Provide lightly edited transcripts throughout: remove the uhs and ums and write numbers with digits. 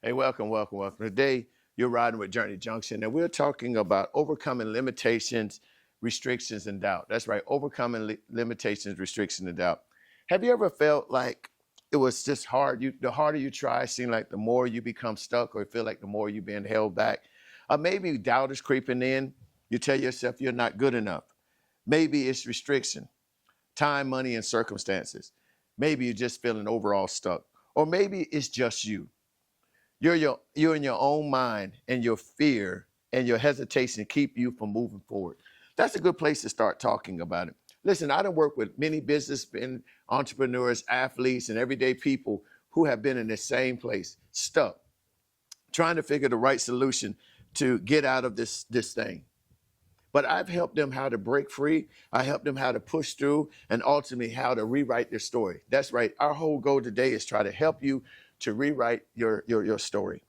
Hey, welcome, welcome, welcome. Today, you're riding with Journey Junction, and we're talking about overcoming limitations, restrictions, and doubt. That's right, overcoming limitations, restrictions, and doubt. Have you ever felt like it was just hard? The harder you try, it seems like the more you become stuck, or feel like the more you're being held back. Maybe doubt is creeping in. You tell yourself you're not good enough. Maybe it's restriction, time, money, and circumstances. Maybe you're just feeling overall stuck, or maybe it's just you. You're in your own mind, and your fear and your hesitation keep you from moving forward. That's a good place to start talking about it. Listen, I don't work with many business and entrepreneurs, athletes, and everyday people who have been in the same place, stuck, trying to figure the right solution to get out of this thing. But I've helped them how to break free. I helped them how to push through, and ultimately how to rewrite their story. That's right. Our whole goal today is try to help you to rewrite your story.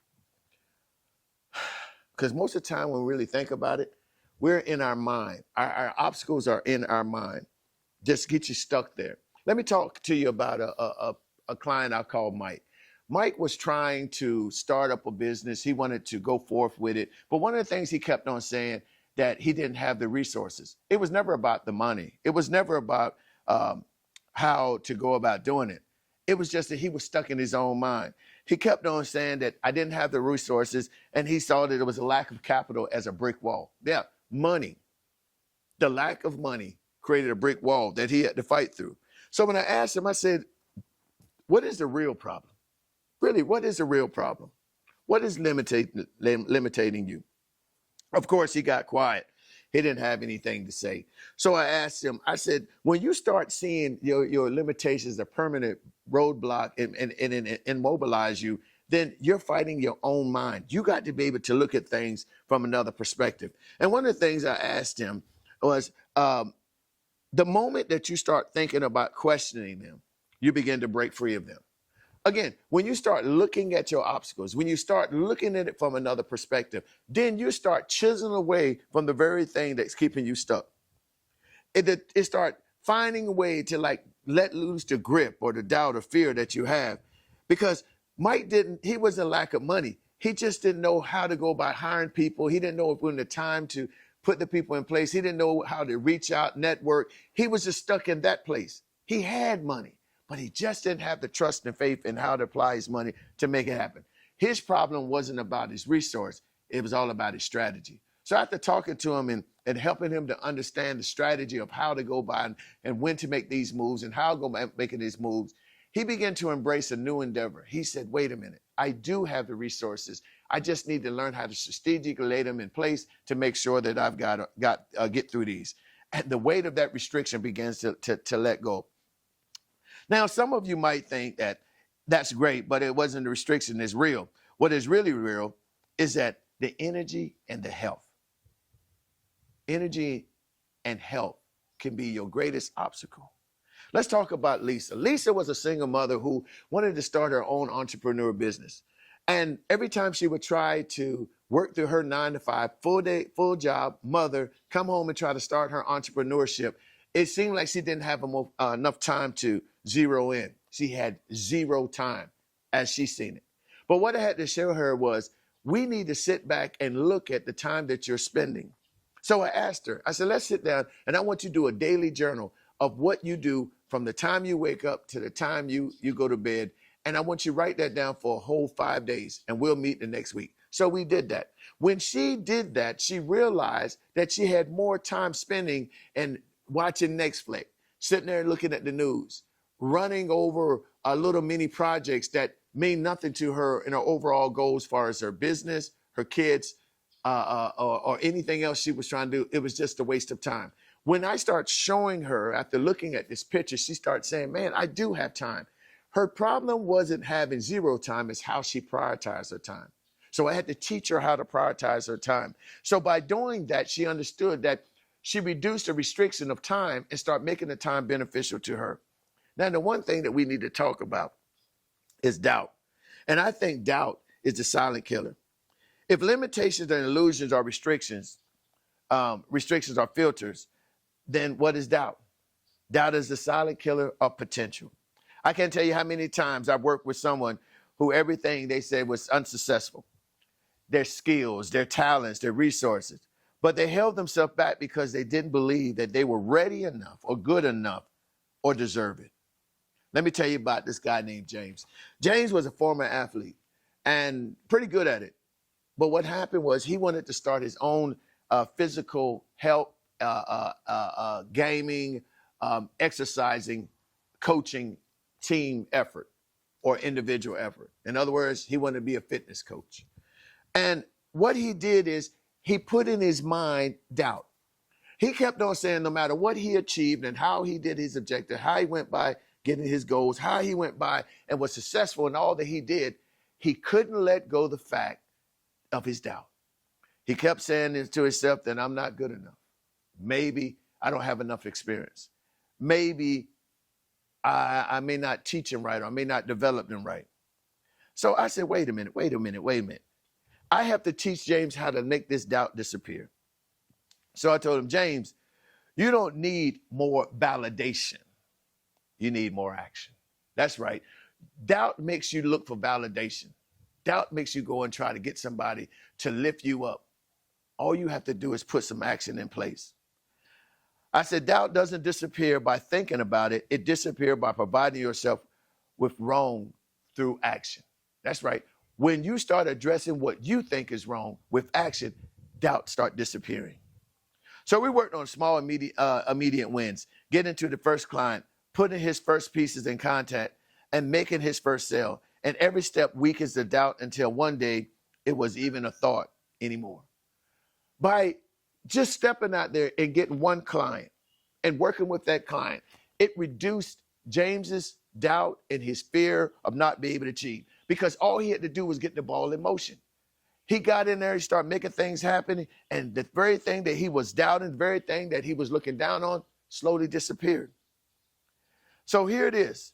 Because most of the time when we really think about it, we're in our mind. Our obstacles are in our mind. Just get you stuck there. Let me talk to you about a client I call Mike. Mike was trying to start up a business. He wanted to go forth with it. But one of the things he kept on saying, that he didn't have the resources. It was never about the money. It was never about how to go about doing it. It was just that he was stuck in his own mind. He kept on saying that I didn't have the resources, and he saw that there was a lack of capital as a brick wall. Yeah, money. The lack of money created a brick wall that he had to fight through. So when I asked him, I said, what is the real problem? Really, what is the real problem? What is limiting you? Of course, he got quiet. He didn't have anything to say. So I asked him, I said, when you start seeing your limitations, a permanent roadblock and immobilize you, then you're fighting your own mind. You got to be able to look at things from another perspective. And one of the things I asked him was, the moment that you start thinking about questioning them, you begin to break free of them. Again, when you start looking at your obstacles, when you start looking at it from another perspective, then you start chiseling away from the very thing that's keeping you stuck. It start finding a way to like let loose the grip or the doubt or fear that you have. Because Mike he was in lack of money. He just didn't know how to go about hiring people. He didn't know when the time to put the people in place. He didn't know how to reach out, network. He was just stuck in that place. He had money, but he just didn't have the trust and faith in how to apply his money to make it happen. His problem wasn't about his resource. It was all about his strategy. So after talking to him and helping him to understand the strategy of how to go by and when to make these moves and how to go about making these moves, he began to embrace a new endeavor. He said, wait a minute, I do have the resources. I just need to learn how to strategically lay them in place to make sure that I've get through these. And the weight of that restriction begins to let go. Now, some of you might think that that's great, but it wasn't the restriction, it's real. What is really real is that the energy and the health. Energy and health can be your greatest obstacle. Let's talk about Lisa. Lisa was a single mother who wanted to start her own entrepreneur business. And every time she would try to work through her 9-to-5, full job, mother, come home and try to start her entrepreneurship, it seemed like she didn't have enough time to zero in. She had zero time as she seen it. But what I had to show her was, we need to sit back and look at the time that you're spending. So I asked her, I said, let's sit down and I want you to do a daily journal of what you do from the time you wake up to the time you go to bed. And I want you to write that down for a whole 5 days, and we'll meet the next week. So we did that. When she did that, she realized that she had more time spending and watching Netflix, sitting there looking at the news, running over a little mini projects that mean nothing to her in her overall goals as far as her business, her kids, or anything else she was trying to do. It was just a waste of time. When I start showing her, after looking at this picture, she starts saying, man, I do have time. Her problem wasn't having zero time, it's how she prioritized her time. So I had to teach her how to prioritize her time. So by doing that, she understood that she reduced the restriction of time and start making the time beneficial to her. Now, the one thing that we need to talk about is doubt. And I think doubt is the silent killer. If limitations and illusions are restrictions are filters, then what is doubt? Doubt is the silent killer of potential. I can't tell you how many times I've worked with someone who everything they said was unsuccessful, their skills, their talents, their resources. But they held themselves back because they didn't believe that they were ready enough or good enough or deserve it. Let me tell you about this guy named James. James was a former athlete and pretty good at it. But what happened was he wanted to start his own physical health, gaming, exercising, coaching team effort or individual effort. In other words, he wanted to be a fitness coach. And what he did is he put in his mind doubt. He kept on saying no matter what he achieved and how he did his objective, how he went by getting his goals, how he went by and was successful in all that he did, he couldn't let go of the fact of his doubt. He kept saying to himself that I'm not good enough. Maybe I don't have enough experience. Maybe I may not teach him right, or I may not develop him right. So I said, wait a minute. I have to teach James how to make this doubt disappear. So I told him, James, you don't need more validation. You need more action. That's right. Doubt makes you look for validation. Doubt makes you go and try to get somebody to lift you up. All you have to do is put some action in place. I said, doubt doesn't disappear by thinking about it. It disappears by providing yourself with wrong through action. That's right. When you start addressing what you think is wrong with action, doubt start disappearing. So we worked on small immediate wins, getting to the first client, putting his first pieces in contact, and making his first sale. And every step weakens the doubt until one day it was even a thought anymore. By just stepping out there and getting one client and working with that client, it reduced James's doubt and his fear of not being able to achieve, because all he had to do was get the ball in motion. He got in there, he started making things happen, and the very thing that he was doubting, the very thing that he was looking down on, slowly disappeared. So here it is.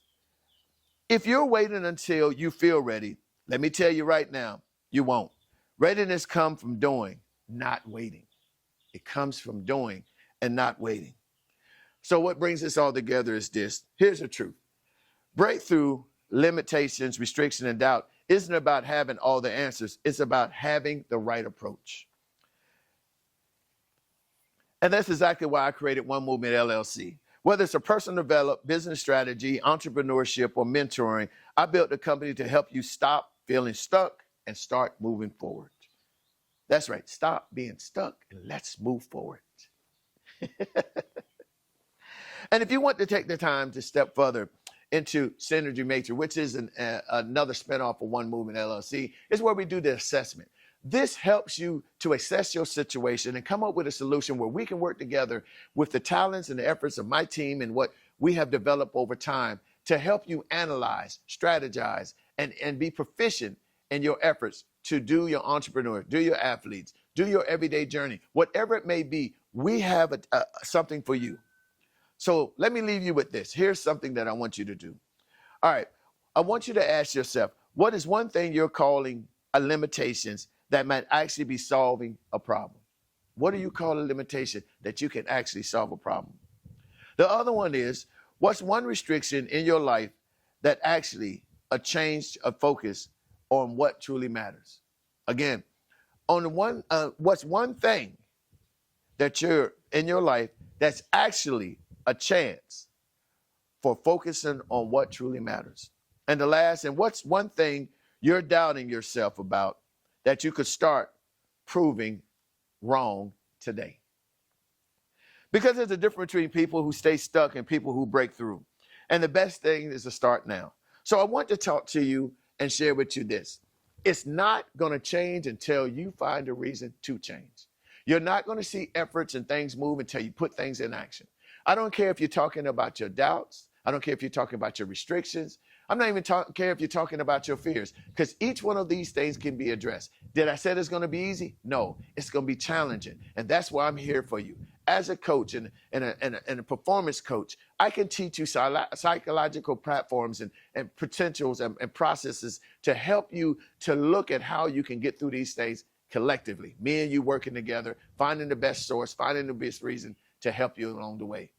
If you're waiting until you feel ready, let me tell you right now, you won't. Readiness comes from doing, not waiting. It comes from doing and not waiting. So what brings this all together is this. Here's the truth. Breakthrough, limitations, restriction, and doubt isn't about having all the answers. It's about having the right approach. And that's exactly why I created One Movement LLC. Whether it's a personal development, business strategy, entrepreneurship, or mentoring, I built a company to help you stop feeling stuck and start moving forward. That's right. Stop being stuck and let's move forward. And if you want to take the time to step further into Synergy Matrix, which is another spinoff of One Movement LLC, is where we do the assessment. This helps you to assess your situation and come up with a solution where we can work together with the talents and the efforts of my team and what we have developed over time to help you analyze, strategize, and be proficient in your efforts to do your entrepreneur, do your athletes, do your everyday journey. Whatever it may be, we have something for you. So let me leave you with this. Here's something that I want you to do. All right. I want you to ask yourself, what is one thing you're calling a limitations that might actually be solving a problem? What do you call a limitation that you can actually solve a problem? The other one is, what's one restriction in your life that actually a change of focus on what truly matters? Again, what's one thing that you're in your life that's actually a chance for focusing on what truly matters? And the last, and what's one thing you're doubting yourself about that you could start proving wrong today? Because there's a difference between people who stay stuck and people who break through. And the best thing is to start now. So I want to talk to you and share with you this. It's not going to change until you find a reason to change. You're not going to see efforts and things move until you put things in action. I don't care if you're talking about your doubts. I don't care if you're talking about your restrictions. I'm not even care if you're talking about your fears, because each one of these things can be addressed. Did I say it's going to be easy? No, it's going to be challenging. And that's why I'm here for you. As a coach and a performance coach, I can teach you psychological platforms and potentials and processes to help you to look at how you can get through these things collectively. Me and you working together, finding the best source, finding the best reason to help you along the way.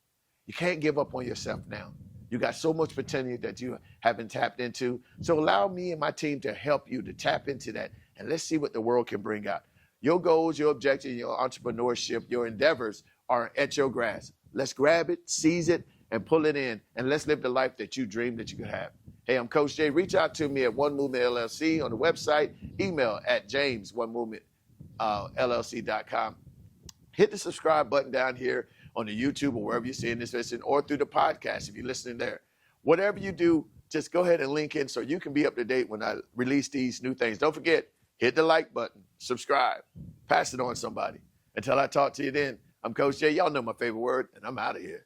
You can't give up on yourself now. You got so much potential that you haven't tapped into. So allow me and my team to help you to tap into that. And let's see what the world can bring out. Your goals, your objectives, your entrepreneurship, your endeavors are at your grasp. Let's grab it, seize it, and pull it in. And let's live the life that you dreamed that you could have. Hey, I'm Coach Jay. Reach out to me at One Movement LLC on the website, email at james1movementllc.com. Hit the subscribe button down here on the YouTube or wherever you're seeing this listen, or through the podcast if you're listening there. Whatever you do, just go ahead and link in so you can be up to date when I release these new things. Don't forget, hit the like button, subscribe, pass it on to somebody. Until I talk to you then, I'm Coach Jay. Y'all know my favorite word, and I'm out of here.